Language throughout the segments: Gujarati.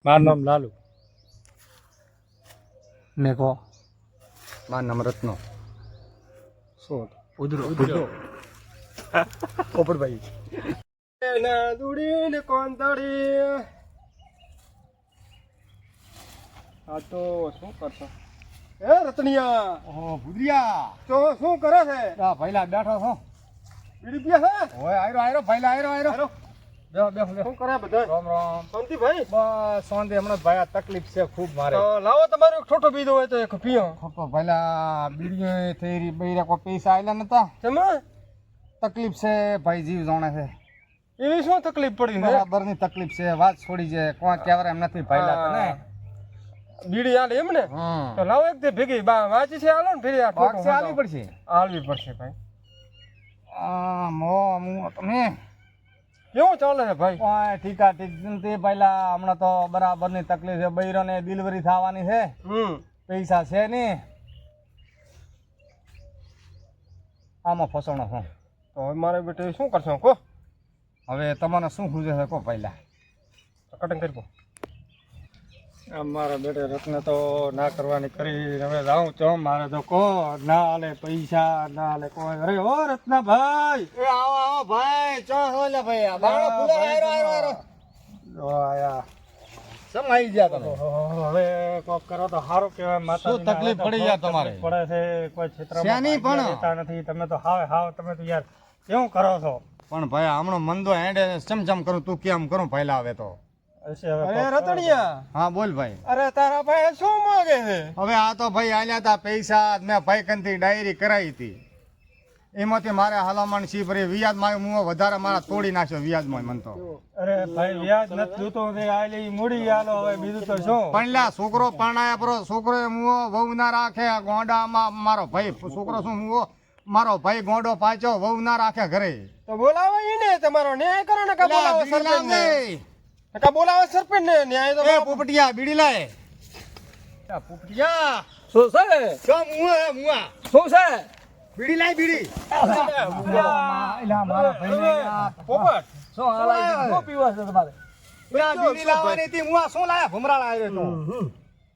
મારું નામ લાલુ. ને કહો મારું નામ રત્નો. શું ઉધરો પોપટભાઈ ના દુડી ને કોંતળી. આ તો શું કરશો એ રતનિયા? ઓ ભૂદરિયા તો શું કરે છે? આ ભઈલા બેઠો છો. બીડી પીયા છે? ઓય આયરો ભઈલા આયરો. બેહો બેહો બેહો. શું કરે બધા? રામ રામ. શાંતિભાઈ? બસ શાંતિ. હમણાં ભાઈ આ તકલીફ છે ખૂબ મારે. તો લાવો તમારો એક છોટો બીજો હોય તો એક પીઓ. ખોટો ભઈલા બીડીઓ થઈ રહી બૈરા કોઈ પૈસા આયલા નતા. શેમાં? તકલીફ છે ભાઈ, જીવ જાણે છે. એવી શું તકલીફ પડી છે? બરાબરની તકલીફ છે. વાત છોડી છે. કોઈ કહેવાય એમ નથી ભઈલા તને. બીડી આલે એમ ને? હમ. તો લાવો એક તે ભેગી વાંચી છે આલો ને ફેરી આ ભાગ છોટો છે આલવી પડશે. આલવી પડશે ભાઈ. આ મો તમે કેવું ચાલે છે ભાઈ? ઓય ઠીકા ઠીક તે પહેલા હમણાં તો બરાબરની તકલીફ છે. બૈરોને ડિલિવરી થવાની છે. પૈસા છે ને આમાં ફસણો છું. તો હવે મારે બેટે શું કરશો કો? હવે તમને શું ખૂજે છે કો પહેલા? કટિંગ કરી દો. મારા બેટે રત્ન તો ના કરવાની કરી. હવે જાઉં છો મારે તો કો ના આલે પૈસા ના આલે કોઈ. અરે ઓ રત્નાભાઈ એ આવો આવો ભાઈ. ચો હો લે ભાઈ. આ બાળો ફૂલે આયરો. ઓ આયા. સમ આવી ગયા તમે? હવે કોક કરો તો સારું કહેવાય. માતા શું તકલીફ પડી યાર તમારે? પડે છે કોઈ ક્ષેત્રમાં શેની પણ? રહેતા નથી તમે તો હાવ તમે તો યાર કેવું કરો છો? પણ ભાઈ હમણાં મંદો હેડે ચમચમ કરું તું કેમ કરું પહેલા હવે તો. અરે રતણિયા. હા બોલ ભાઈ. અરે તારા ભાઈ શું માંગે છે? હવે આ તો ભાઈ આલ્યા હતા પૈસા. મેં ભાઈ કંથી ડાયરી કરાવી હતી. એમાંથી મારે હલામણ સી ભરી વ્યાજમાં હું વધારે મારા તોડી નાખ્યો વ્યાજમાં મન તો. અરે ભાઈ વ્યાજ નથી જોતો તે આલી મૂડી આલો હવે બીજું તો શું? પણ લ્યા છોકરો પરણાયા પરો છોકરો મુઓ વહુ ના રાખે ગોંડામાં. મારો ભાઈ છોકરો શું મુઓ મારો ભાઈ ગોંડો પાછો વહુ ના રાખે ઘરે. તો બોલાવો ઈને તમારો ન્યાય કરો ને કા બોલાવો સરપંચ ને? કા બોલાવો સરપંચ ને ન્યાય તો એ પોપટિયા બીડી લાય. પોપટિયા શું છે શું મુઆ શું છે બીડી લાય બીડી. પોપટ શું હાલાય શું પીવા છે તમારે? બીડી લાવવાની હતી મુઆ શું લાયા ભમરાળા આવ્યો તો.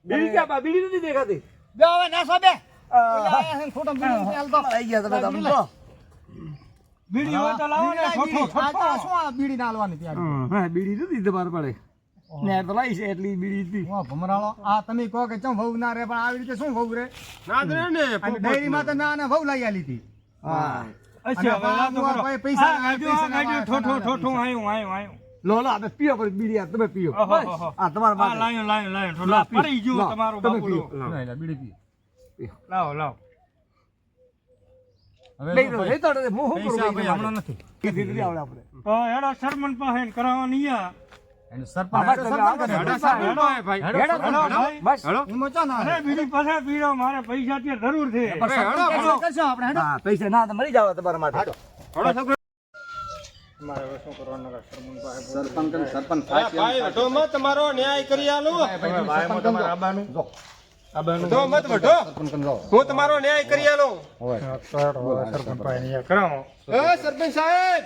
બીડી ક્યાં બીડી નથી દેખાતી? બે હવે નાસો બે. ખોટો બીડી હાલતો આવી ગયા તમે તમે તો બીડી હોય તો લાવો ને છોટો શું આ બીડી ના હાલવાની ત્યાં? હા બીડી નથી તમારે પડે ને તો લાવી છે એટલી બીડી હતી. ભમરાળો આ તમે કહો કે ચમ વહુ ના રે પણ આવી રીતે શું વહુ રે? ના દે ને ડેરી માં તો ના ને વહુ લઈ આલી હતી. હા અચ્છા હવે આ તો કરો. પૈસા ઠોઠો આયો લો લો આપણે પીઓ પર બીડી તમે પીઓ ઓહો, બસ. ઓહો. આ તમારા આ માટે લાયો ઠોઠો લા, પી. પડી ગયું લા, તમારું તમે બાપુડું. પીઓ. બીડી પી. લાવો હવે લઈ જો લો ભાઈ, લઈ તો હું શું પૈસા કરું ભાઈ હમણાં નથી. નથી આવડે આપણે તો હેડો સરપંચ પાસે કરાવવાની આ. એનું સરપંચ આમાં હેડો તમે સરપંચ આગળ કરે. હેડો. હેડો ભાઈ હેડો, હેડો, હેડો, ભાઈ. બસ એમાં ચા ના અરે રે. બીજી પાસે પીડો મારે પૈસા ત્યાં જરૂર છે. પણ સરપંચ હેડો કરશો આપણે હેડો. હા પૈસા ના તો મરી જાવ તમારા માટે હેડો છોકરા. મારે હવે શું કરવાનું નકર સરપંચ પાસે સરપંચ ભાઈ વઢો મત તમારો ન્યાય કરી આલું. ભાઈ, ભાઈ હું સરપંચ તમારા આબાનું જો. વઢો મત વઢો. સરપંચ કન જો. હું તમારો ન્યાય કરી આલું. હોય. સરપંચ પાસે ન્યાય કરાવો. એ સરપંચ સાહેબ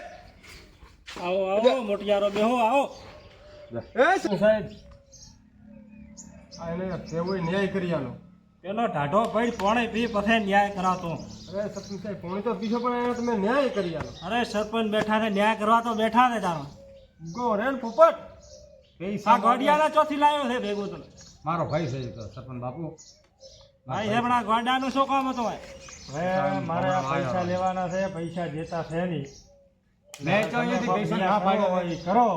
આવો મોટિયારો બેહો આવો. એ સાહેબ આ એને તેવું ન્યાય કરી આલો. પેલો ઢાઢો ભાઈ પોણે પી પછી ન્યાય કરાવતો. અરે સરપંચ સાહેબ પોણે તો પીછો પણ એને તમે ન્યાય કરી આલો. અરે સરપંચ બેઠા છે ન્યાય કરવા તો બેઠા ને તારો ગો રેન પોપટ આ ગોડિયાના ચોથી લાવ્યો છે ભેગું તો મારો ભાઈ છે તો સરપંચ બાપુ. ભાઈ છે પણ આ ગોડાનું શું કામ હતું હવે મારે આ પૈસા લેવાના છે પૈસા જેતા છે નહીં મેં તો અહીંયાથી પૈસા ના પાડ્યા હોય. કરો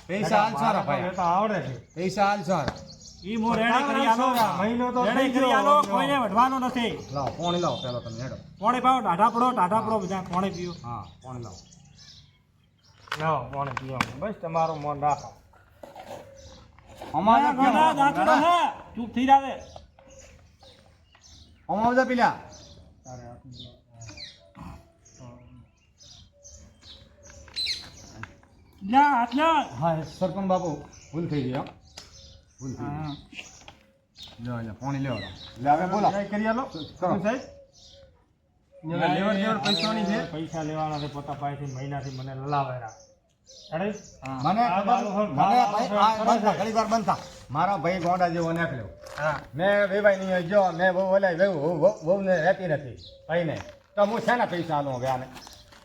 પૈસા હાલ સારા ભાઈ. તો આવડે છે પૈસા હાલ સારા. ઈ મો રેડી કરી આલો મહિનો તો રેડી કરી આલો કોઈને વઢવાનો નથી. લાવો પાણી લાવો પેલો તમે હેડો. પાણી પાવ ટાઢા પડો બધા પાણી પીઓ. હા પાણી લાવો. લાવો પાણી પીઓ બસ તમારું મન રાખો. અમારે દાંતડો હે ચૂપ થઈ જાવે. અમારે બધા પીલા. જા હાથ લા. હા સરપંચ બાપુ ભૂલ થઈ ગઈ હો. ભૂલ થઈ ગઈ. લ્યો લ્યો પાણી લ્યો. લે હવે બોલો. કરી આલો કરો. સાહેબ પૈસા લેવાના છે પોતા પાસેથી મહિનાથી મને લલાવેરા. મને મને ભાઈ આ બંધ થા ઘડીક વાર બંધ થા. મારો ભાઈ ગોંડા જેવો નાખ્યો. હા મેં વેવાઈ નહીં જો મેં બહુ ઓલા વહુ ને રહેતી નથી ભાઈને તો હું શેના પૈસા આલું હવે આને?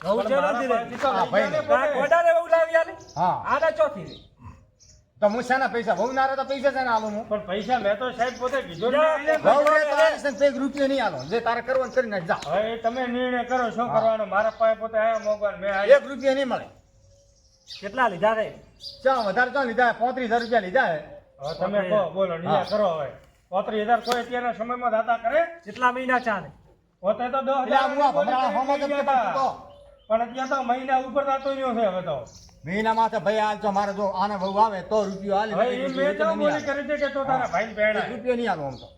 બહુ છે નથી રે. હા, ભાઈને. ગોડાને બહુ લાવી આલે. હા આના ચોથી રે. તો હું શેના પૈસા વહુ ના રહે તો પૈસા શેના આલું હું? પણ પૈસા મેં તો સાહેબ પોતે કીધું ને. વહુ રહે તો આલીશ ને એક રૂપિયો નહીં આલો જે તારે કરવાનું કરી નાખ જા. હવે તમે નિર્ણય કરો શું કરવાનો. મારા પાસે પોતે આયા મોગવાન મેં આયા. એક રૂપિયો નહીં મળે. કેટલા લીધા રે? ચા વધારે ચા લીધા 35,000 રૂપિયા લીધા હે. હવે તમે કહો બોલો નિર્ણય કરો હવે. 35,000 કોઈ અત્યારના સમયમાં દાતા કરે? કેટલા મહિના ચાલે? પોતે તો 10,000 એટલે આ હું આ ભમરાળા હોમો કેમ કે પણ તો પણ અત્યારે તો મહિના ઉપર થતો રહ્યો છે હવે તો. મહિના માથે ભાઈ હાલ તો મારે જો આને બહુ આવે તો રૂપિયો હાલે હવે એ મેં તો બોલી કરી છે કે તો તારા ભાઈને પહેણાય. રૂપિયો નહીં આલો આમ તો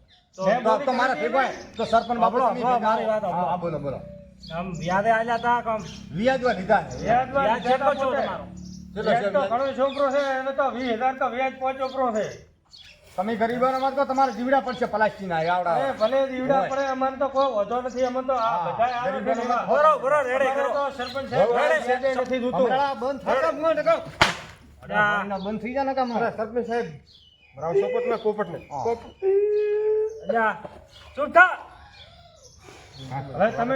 મેં બોલી તો મારે કરી ભેગો તો સરપંચ બાપડો આપણો, મારી વાત આપણો. હા બોલો બોલો આમ વ્યાજે આલ્યા તા કામ વ્યાજવા લીધા છે. વ્યાજ કેટલો છો તમારો? કેટલો છે વ્યાજ તો વ્યાજ? ઘણો છોકરો છે એને તો 20,000 તો વ્યાજ પોચોપરો છે. તમે ગરીબોના માં તો તમારે જીવડા પડશે પ્લાસ્ટિક ના આવડા એ ભલે દીવડા પડે અમને તો કોઈ વધો નથી. અમને તો આ બધાય આવે છે ગરીબોને એમાં. બરો, બરો, રેડે અમારે કરો. તો સરપંચ સાહેબ રેડે નથી દૂધું. ભમરાળા બંધ થતા હું નકો અરે, બંધ થઈ જાય ને કામ અરે સરપંચ સાહેબ રાવ સોપટ ને કોપટ ને અલ્યા, ચૂપ થા. હવે તમે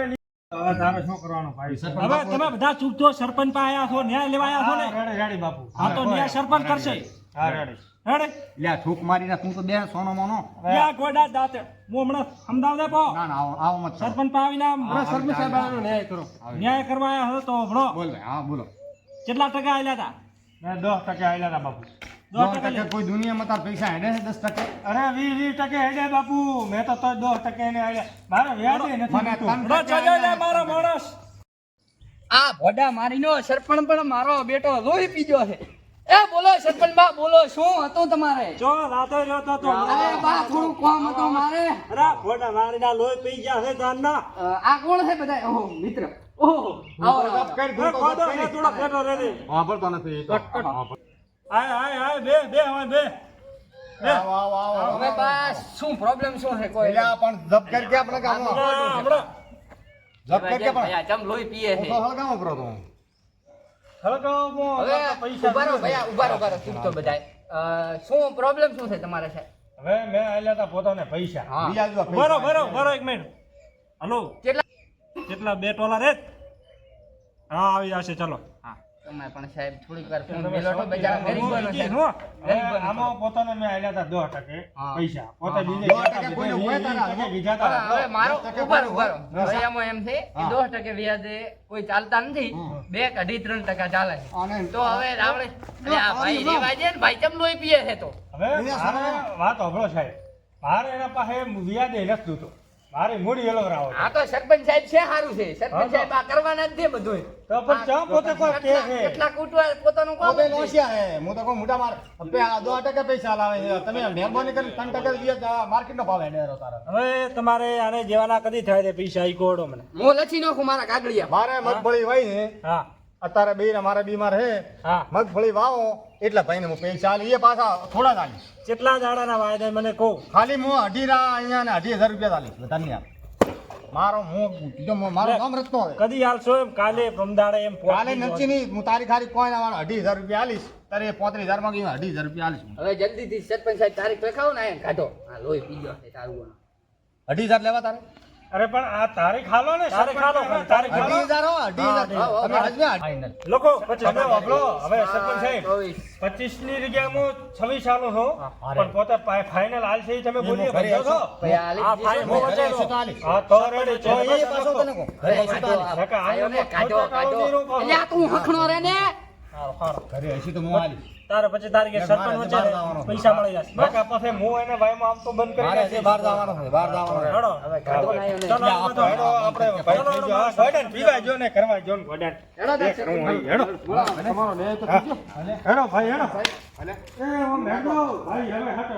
હવે તારે શું કરવાનું ભાઈ? હવે તમે બધા ચૂપ થો. સરપંચ પાસે આયા છો, ન્યાય લેવા આયા છો ને? રેડે રેડે બાપુ. હા તો ન્યાય સરપંચ કરશે. હા રેડે. હેડે લ્યા થૂક મારીને તું તો બે સોનો મોનો યા ગોડા દાતે હું હમણાં અમદાવાદે પો ના ના આવો મત કરો. સરપંચ પાસે આવીને આમ હવે સરપંચ સાહેબ આનો ન્યાય કરો. ન્યાય કરવા આયા છો તો હમણો બોલ ભાઈ હા બોલો કેટલા ટકા આલ્યા હતા? મેં 10% આલ્યા તા બાપુ. 10% કોઈ દુનિયામાં તાર પૈસા હેડે છે 10%? અરે 20% હેડે બાપુ. મેં તો 10% એને આલ્યા. મારે વ્યાજે નથી મને દીધું. હમણો જજો લે મારો માણસ. આ ભોડા મારીનો સરપંચ પણ મારો બેટો લોહી પીજો છે. એ બોલો સરપંચ બા બોલો શું હતું તમારે? જો રાતે રહ્યો તો તું. અરે બા થોડું કામ હતું મારે. અરે ફોટા મારીના લોહી પી ગયા છે દાનના. આ કોણ છે બધા? ઓહો મિત્ર. ઓહો આવો આવો. એ ખોદો છે થોડો ફેટો રે રે. વાપરતો નથી એ તો. આય આય આય બે બે હવે બે. આવો આવો આવો હવે બા શું પ્રોબ્લેમ શું છે કોઈ? એટલે આ પણ જપ કરી કે આપણે કામ હમણાં જપ કરી કે પણ ભૈયા ચમ લોહી પીએ હું છે. તો હલગાવો કરો તો હલકાઓમાં હવે પૈસા ઉભા રહો ભૈયા ઉભા રહો ચૂપ તો બધાય. શું પ્રોબ્લેમ શું છે તમારે સાહેબ? હવે મેં આલ્યા તા પોતાને પૈસા. હા વ્યાજવા બરો બરો બરો એક મિનિટ. હલો કેટલા? કેટલા બે ટોલા રે? હા આવી જશે ચલો. હા તમે પણ સાહેબ થોડીક વાર ફોન તમે મેલો તો સમજી બજાર જાઓ. ગરીબોનો છે. શું? હવે આમાં પોતાને મેં આલ્યા તા 10% હા. પૈસા. પોતે બીજે 10% કોઈને હોય તારા હાથમાં? 20% બીજા તારા. હવે મારો 10% ઉભા રહો, ઉભા રહો. હા. હવે એમાં એમ છે કે 10% વ્યાજે કોઈ ચાલતા નથી. 2 અઢી 3% ચાલે છે. આને તો હવે આપણે અરે આ ભાઈ રેવા દે ને ભાઈ ચમ લોહી પીએ છે તો. હવે મારે વાત સાંભળો સાહેબ. મારે એના પાસે વ્યાજે નથી દીધું. મારે મૂડી એલોવરાવો છે. આ તો સરપંચ સાહેબ છે સારું છે. સરપંચ સાહેબ આ કરવાના જ છે બધું. તો પણ ચા પોતે કોઈ કહે છે. કેટલા કૂટવા પોતાનું કામ કોબે જ છે. નોશિયા હે હું તો કહું મોટા માર અબે આ 2% પૈસા લાવે છે તમે મહેરબાની કરી 3% વ્યાજ માર્કેટનો ભાવ હેડેરો તારા હવે તમારે આને જેવાના કદી થાય તે પૈસા ઈ કોડો મને. હું લખી નાખું મારા કાગળિયા. મારે મગફળી વાઈ ને હા અત્યારે બેયરા મારા બીમાર હે હા. મગફળી વાવો એટલે ભાઈને હું પૈસા આલી એ પાછા થોડા જ આલી કેટલા દાડાના વાયદા મને કહો. ખાલી હું અઢીરા અહીંયા ને 2,000 રૂપિયા આલી બધા નહીં આપ મારો મારો નામ રત્નો હે કદી હાલશો એમ કાલે પ્રમદાડે એમ કાલે નચી નહીં હું તારી ખાલી કોઈ ના 2,000 રૂપિયા આલીશ તારે 35,000 માંગી 2,000 રૂપિયા આલીશ હવે જલ્દીથી સરપંચ સાહેબ તારીખ લખાવો ને આયા કાઢો. આ લોહી પી ગયો છે તારું. 2,000 લેવા તારે અરે પણ આ તારીખ હાલો ને. તારીખ હાલો, સરપંચ તારીખ હાલો. 2,000 હો 2,000 તમે હજમે ફાઇનલ લખો હવે 25 વાપરો. હવે સરપંચ સાહેબ 24. 25 ની જગ્યાએ હું 26 આલું છું. પણ પોતે ફાઇનલ હાલ છે ઈ તમે બોલીએ ઘરે ભરજો છો. ભાઈ આ આ આલી ફાઇલ દીધું. હું ઘરે વચાવ્યો. હશે તો આલીશ. હા તો રેડી તો એ પાછો તને કહું ઘરે હશે તો કાઢો, આલીશ. નકા આયો ને, કાઢો, કાઢો. અલ્યા તું હખણો રે ને. ઘરે હશે તો હું આલીશ તારે પછી તારીખે સરપંચ મારે વચ્ચે બહાર જવાનું. પૈસા મળી જશે. નકા પછી હું એને ભાઈમાં આમ તો બંધ કરી મારે નાખીશ. છે બહાર જવાનું છે બહાર જવાનું છે હેડો. હવે કાઢો ને આયો ને. ચાલો, આ બધો હેડો આપણે ભાઈ થઈ ગયો. હા, ગોડાને પીવા જો ને કરવા જો ને ગોડાને. હેડો તાર એક હું અહીં, હેડો. બોલાવો. હેડો ભાઈ હેડો. એ ઓમ હેડો ભાઈ હવે હટો.